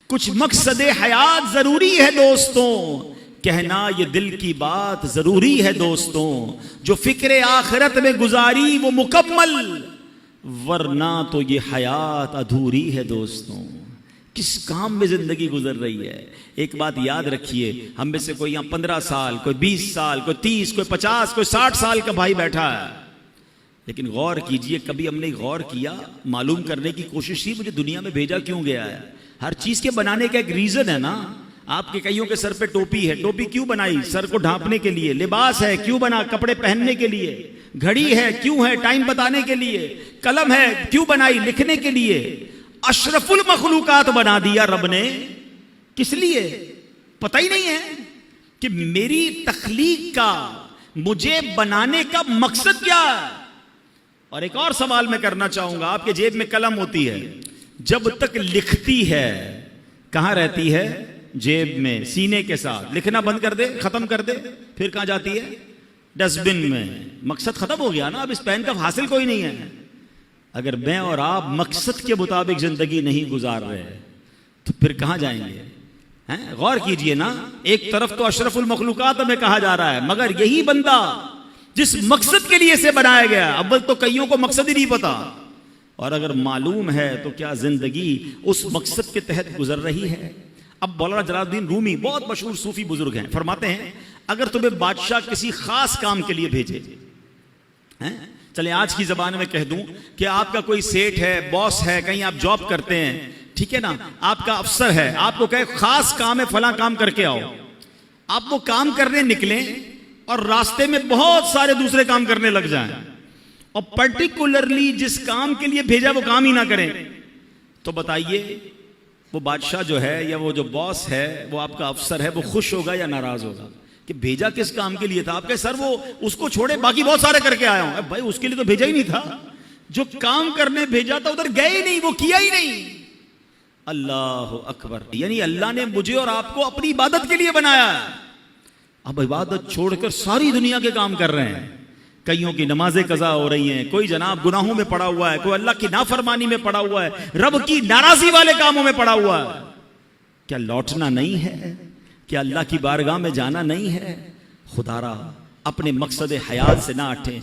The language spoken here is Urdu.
کچھ مقصد حیات ضروری ہے دوستوں، کہنا یہ دل کی بات ضروری ہے دوستوں، جو فکر آخرت میں گزاری وہ مکمل، ورنہ تو یہ حیات ادھوری ہے دوستوں۔ کس کام میں زندگی گزر رہی ہے؟ ایک بات یاد رکھیے، ہم میں سے کوئی یہاں 15 سال، کوئی 20 سال، کوئی 30، کوئی 50، کوئی 60 سال کا بھائی بیٹھا ہے، لیکن غور کیجئے، کبھی ہم نے غور کیا، معلوم کرنے کی کوشش کی مجھے دنیا میں بھیجا کیوں گیا ہے؟ ہر چیز کے بنانے کا ایک ریزن ہے نا۔ آپ کے کئیوں کے سر پہ ٹوپی ہے، ٹوپی کیوں بنائی؟ سر کو ڈھانپنے کے لیے۔ لباس ہے، کیوں بنا؟ کپڑے پہننے کے لیے۔ گھڑی ہے، کیوں ہے؟ ٹائم بتانے کے لیے۔ قلم ہے، کیوں بنائی؟ لکھنے کے لیے۔ اشرف المخلوقات بنا دیا رب نے، کس لیے؟ پتہ ہی نہیں ہے کہ میری تخلیق کا، مجھے بنانے کا مقصد کیا ہے۔ اور ایک اور سوال میں کرنا چاہوں گا، آپ کے جیب میں قلم ہوتی ہے، جب تک لکھتی ہے کہاں رہتی ہے؟ جیب میں، سینے کے ساتھ۔ لکھنا بند کر دے، ختم کر دے، پھر کہاں جاتی ہے؟ ڈسٹ بن میں۔ مقصد ختم ہو گیا نا، اب اس پین کا حاصل کوئی نہیں ہے۔ اگر میں اور آپ مقصد کے مطابق زندگی نہیں گزار رہے تو پھر کہاں جائیں گے؟ غور کیجئے نا، ایک طرف تو اشرف المخلوقات ہمیں کہا جا رہا ہے، مگر یہی بندہ جس مقصد کے لیے اسے بنایا گیا، اول تو کئیوں کو مقصد ہی نہیں پتا، اور اگر معلوم ہے تو کیا زندگی اس مقصد کے تحت گزر رہی ہے؟ اب مولانا جلال الدین رومی بہت مشہور صوفی بزرگ ہیں، فرماتے ہیں اگر تمہیں بادشاہ کسی خاص کام کے لیے بھیجے، چلیں آج کی زبان میں کہہ دوں کہ آپ کا کوئی سیٹ ہے، باس ہے، کہیں آپ جاب کرتے ہیں، ٹھیک ہے نا، آپ کا افسر ہے، آپ کو کہے خاص کام ہے، فلاں کام کر کے آؤ، آپ وہ کام کرنے نکلیں اور راستے میں بہت سارے دوسرے کام کرنے لگ جائیں، اور پرٹیکولرلی جس کام کے لیے بھیجا وہ کام ہی نہ کریں، تو بتائیے وہ بادشاہ جو ہے یا وہ جو باس ہے، وہ آپ کا افسر ہے، وہ خوش ہوگا یا ناراض ہوگا؟ کہ بھیجا کس کام کے لیے تھا؟ آپ کے سر وہ اس کو چھوڑے باقی بہت سارے کر کے آیا ہوں۔ بھائی اس کے لیے تو بھیجا ہی نہیں تھا، جو کام کرنے بھیجا تھا ادھر گئے ہی نہیں، وہ کیا ہی نہیں۔ اللہ اکبر، یعنی اللہ نے مجھے اور آپ کو اپنی عبادت کے لیے بنایا ہے، اب عبادت چھوڑ کر ساری دنیا کے کام کر رہے ہیں۔ کئیوں کی نمازیں قضا ہو رہی ہیں، کوئی جناب گناہوں میں پڑا ہوا ہے، کوئی اللہ کی نافرمانی میں پڑا ہوا ہے، رب کی ناراضی والے کاموں میں پڑا ہوا ہے۔ کیا لوٹنا نہیں ہے؟ کیا اللہ کی بارگاہ میں جانا نہیں ہے؟ خدا را اپنے مقصد حیات سے نہ ہٹیں۔